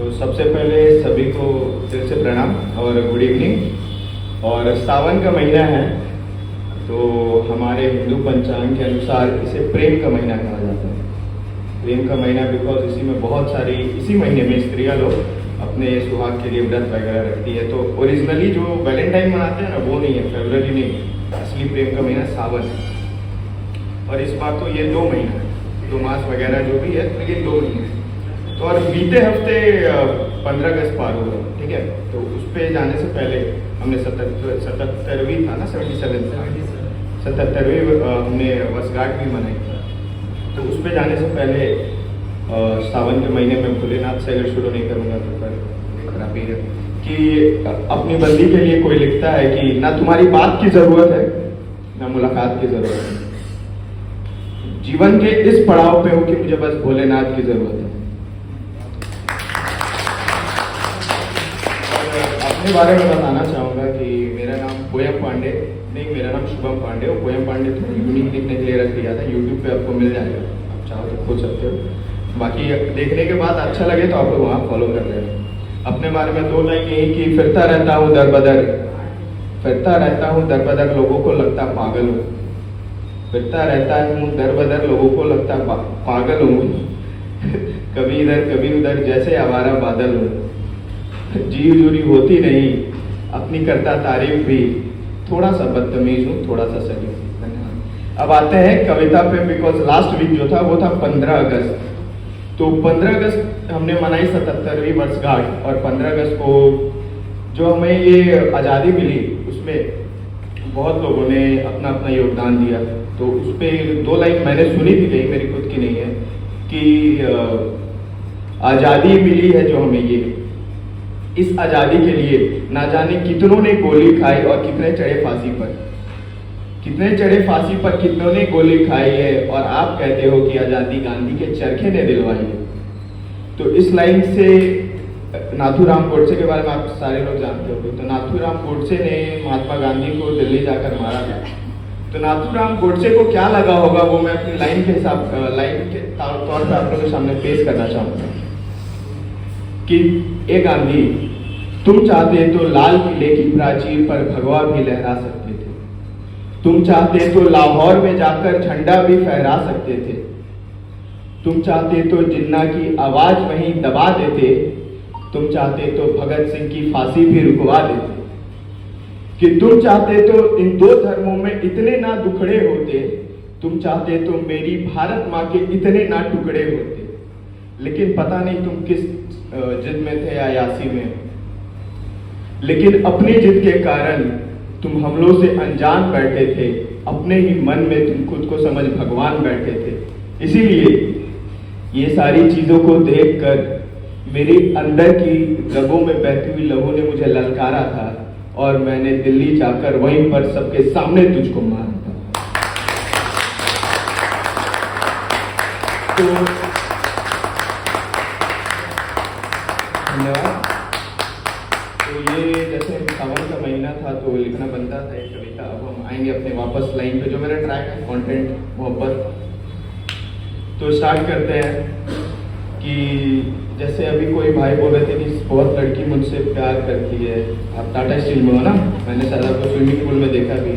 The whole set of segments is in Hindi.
तो सबसे पहले सभी को दिल से प्रणाम और गुड इवनिंग। और सावन का महीना है तो हमारे हिंदू पंचांग के अनुसार इसे प्रेम का महीना कहा जाता है। प्रेम का महीना बिकॉज इसी में बहुत सारी, इसी महीने में स्त्रियां लोग अपने सुहाग के लिए व्रत वगैरह रखती है। तो ओरिजिनली जो वैलेंटाइन मनाते हैं ना, वो नहीं है, फरवरी नहीं है। असली प्रेम का महीना सावन है। और इस बार तो ये 2 महीना है, 2 मास वगैरह जो भी है, लेकिन 2 महीने। तो और बीते हफ्ते 15 अगस्त पार हुआ, ठीक है। तो उस पर जाने से पहले हमने 77वीं था ना, 77वीं हमने वर्षगांठ भी मनाई। तो उस पर जाने से पहले सावन के महीने में भोलेनाथ से अगर शुरू नहीं करूँगा तो फिर खराबी है कि अपनी बंदी के लिए कोई लिखता है कि ना तुम्हारी बात की जरूरत है ना मुलाकात की जरूरत है। जीवन के इस पड़ाव पे हो कि मुझे बस भोलेनाथ की जरूरत है। अपने बारे में बताना चाहूँगा कि मेरा नाम पोयम पांडे नहीं, मेरा नाम शुभम पांडे। और पोयम पांडे थोड़ा यूनिक लिखने के लिए रख दिया था। यूट्यूब पे आपको मिल जाएगा, आप चाहो तो खोज सकते हो। बाकी देखने के बाद अच्छा लगे तो आप लोग वहाँ फॉलो कर लेना। अपने बारे में 2 लाइन यही कि फिरता रहता हूँ दर बदर, फिरता रहता हूँ दर बदर, लोगों को लगता पागल हूँ। फिरता रहता हूँ दर बदर, लोगों को लगता पागल हूँ। कभी इधर कभी उधर, जैसे आवारा बादल हूँ। जीव जुरी होती नहीं, अपनी करता तारीफ भी, थोड़ा सा बदतमीज हूँ, थोड़ा सा सही। धन्यवाद। अब आते हैं कविता पे, बिकॉज लास्ट वीक जो था वो था 15 अगस्त। तो 15 अगस्त हमने मनाई 77वीं वर्षगांठ। और 15 अगस्त को जो हमें ये आज़ादी मिली उसमें बहुत लोगों ने अपना अपना योगदान दिया। तो उस पर 2 लाइन मैंने सुनी थी, कहीं मेरी खुद की नहीं है, कि आज़ादी मिली है जो हमें ये, इस आज़ादी के लिए ना जाने कितनों ने गोली खाई और कितने चढ़े फांसी पर, कितने चढ़े फांसी पर, कितनों ने गोली खाई है। और आप कहते हो कि आज़ादी गांधी के चरखे ने दिलवाई है। तो इस लाइन से नाथूराम गोडसे के बारे में आप सारे लोग जानते होंगे। तो नाथूराम गोडसे ने महात्मा गांधी को दिल्ली जाकर मारा था। तो नाथूराम गोडसे को क्या लगा होगा वो मैं अपनी लाइन के तौर पर आप लोगों के सामने पेश करना चाहूँगा कि ए गांधी, तुम चाहते तो लाल किले की प्राचीर पर भगवा भी लहरा सकते थे। तुम चाहते तो लाहौर में जाकर झंडा भी फहरा सकते थे। तुम चाहते तो जिन्ना की आवाज वहीं दबा देते। तुम चाहते तो भगत सिंह की फांसी भी रुकवा देते। कि तुम चाहते तो इन 2 धर्मों में इतने ना दुखड़े होते। तुम चाहते तो मेरी भारत माँ के इतने ना टुकड़े होते। लेकिन पता नहीं तुम किस जिद में थे, अयासी में। लेकिन अपनी जिद के कारण तुम हमलों से अनजान बैठे थे। अपने ही मन में तुम खुद को समझ भगवान बैठे थे। इसीलिए ये सारी चीजों को देखकर मेरी अंदर की रगों में बहती हुई लहू ने मुझे ललकारा था और मैंने दिल्ली जाकर वहीं पर सबके सामने तुझको मारा था। तो धन्यवाद। तो ये जैसे सावन का महीना था तो लिखना बनता था एक कविता। अब हम आएंगे अपने वापस लाइन पे, जो मेरा ट्रैक है कंटेंट मोहब्बत। तो स्टार्ट करते हैं कि जैसे अभी कोई भाई बोल रहे थे कि बहुत लड़की मुझसे प्यार करती है। आप टाटा स्टील में हो ना, मैंने शायद आपको स्विमिंग पूल में देखा भी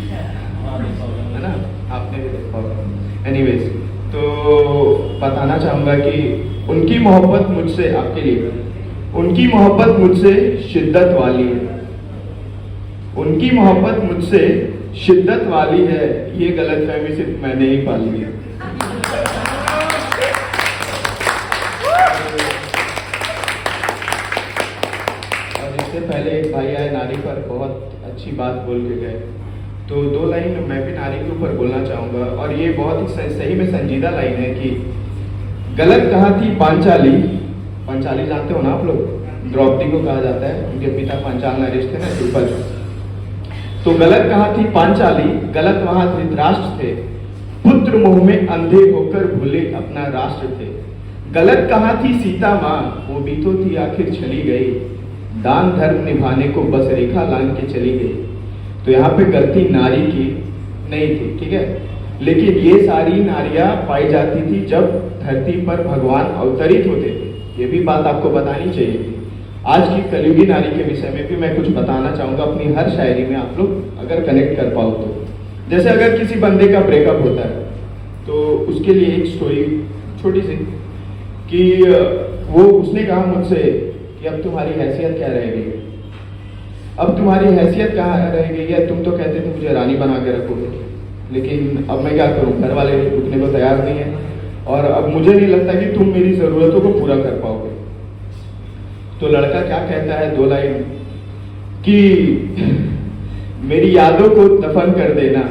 है ना, आपने भी देखा होगा। एनीवेज, तो बताना चाहूँगा कि उनकी मोहब्बत मुझसे, आपके लिए, उनकी मोहब्बत मुझसे शिद्दत वाली है। उनकी मोहब्बत मुझसे शिद्दत वाली है, ये गलतफहमी सिर्फ मैंने ही पाली है। और इससे पहले एक भाई आए, नारी पर बहुत अच्छी बात बोल के गए। तो 2 लाइन मैं भी नारी के ऊपर बोलना चाहूँगा। और ये बहुत ही सही में संजीदा लाइन है कि गलत कहा थी पांचाली। पांचाली जानते हो ना आप लोग, द्रौपदी को कहा जाता है, उनके पिता पांचाल नरेश थे ना, द्रुपद। तो गलत कहा थी पांचाली, गलत वहां धृतराष्ट्र थे। पुत्र मोह में अंधे होकर भूले अपना राष्ट्र थे। गलत कहा थी सीता माँ, वो भी तो थी आखिर चली गई। दान धर्म निभाने को बस रेखा लांघ के चली गई। तो यहाँ पे गलती नारी की नहीं थी, ठीक है। लेकिन ये सारी नारियां पाई जाती थी जब धरती पर भगवान अवतरित होते थे। ये भी बात आपको बतानी चाहिए। आज की कलयुगी नारी के विषय में भी मैं कुछ बताना चाहूँगा अपनी हर शायरी में, आप लोग अगर कनेक्ट कर पाओ तो। जैसे अगर किसी बंदे का ब्रेकअप होता है तो उसके लिए एक स्टोरी छोटी सी कि वो उसने कहा मुझसे कि अब तुम्हारी हैसियत क्या रह गई है, अब तुम्हारी हैसियत कहाँ रह गई है, तुम तो कहते थे मुझे रानी बना के रखोगे, लेकिन अब मैं क्या करूँ, घर वाले रुकने को तैयार नहीं है और अब मुझे नहीं लगता कि तुम मेरी ज़रूरतों को पूरा कर पाओगे। तो लड़का क्या कहता है, 2 लाइन कि मेरी यादों को दफन कर देना,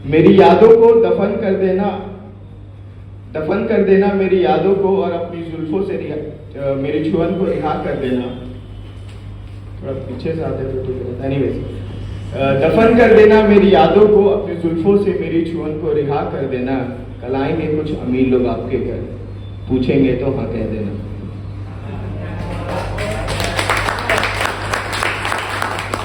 मेरी यादों को दफन कर देना, दफन कर देना मेरी यादों को, और अपनी जुल्फों से मेरी छुअन को रिहा कर देना। थोड़ा पीछे से आते तो ठीक रहता। एनीवेज, दफन कर देना मेरी यादों को, अपनी जुल्फों से मेरी छुअन को रिहा कर देना। कल आएंगे कुछ अमीर लोग आपके घर, पूछेंगे तो हाँ कह देना।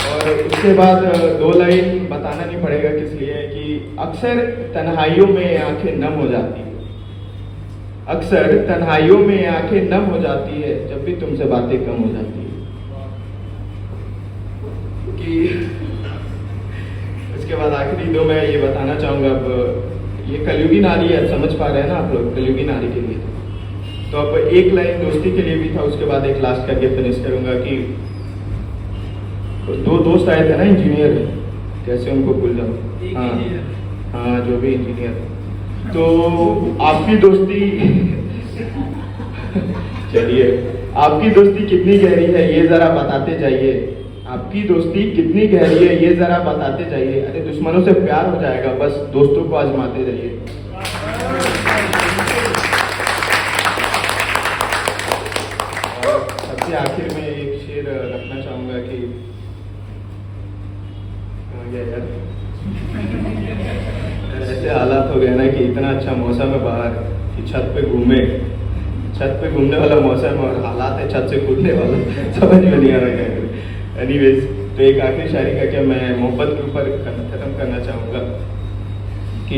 और उसके बाद 2 लाइन बताना नहीं पड़ेगा किस लिए कि अक्सर तन्हाइयों में आंखें नम हो जाती है, अक्सर तन्हाइयों में आंखें नम हो जाती है जब भी तुमसे बातें कम हो जाती है। कि इसके बाद आखिरी 2 मैं ये बताना चाहूँगा। अब ये कलयुगी नारी है, समझ पा रहे हैं ना आप लोग, कलयुगी नारी के लिए। तो अब 1 लाइन दोस्ती के लिए भी था, उसके बाद एक लास्ट करके फिनिश करूँगा कि 2 दोस्त आए थे ना इंजीनियर, कैसे उनको भूल जाऊँ, हाँ जो भी इंजीनियर। तो आपकी दोस्ती चलिए, आपकी दोस्ती कितनी गहरी है ये जरा बताते जाइए, आपकी दोस्ती कितनी गहरी है ये जरा बताते जाइए। अरे दुश्मनों से प्यार हो जाएगा, बस दोस्तों को आजमाते जाइए। और सबसे आखिर में एक शेर रखना चाहूंगा कि यार ऐसे हालात हो गए ना कि इतना अच्छा मौसम है बाहर कि छत पे घूमने वाला मौसम और हालात है छत से कूदने वाला, समझ में नहीं आ रहा क्या करें। एनीवेज, तो एक आखिरी शायरी का क्या मैं मोहब्बत के ऊपर खत्म करना चाहूँगा कि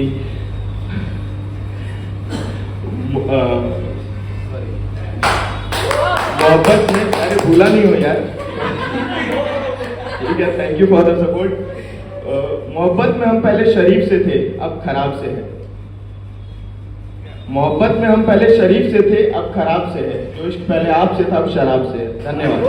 मोहब्बत में, अरे भूला नहीं हो यार, ठीक है, thank you for the support. मोहब्बत में हम पहले शरीफ से थे अब खराब से है, मोहब्बत में हम पहले शरीफ से थे अब खराब से है, जो इश्क पहले आप से था अब शराब से है। धन्यवाद।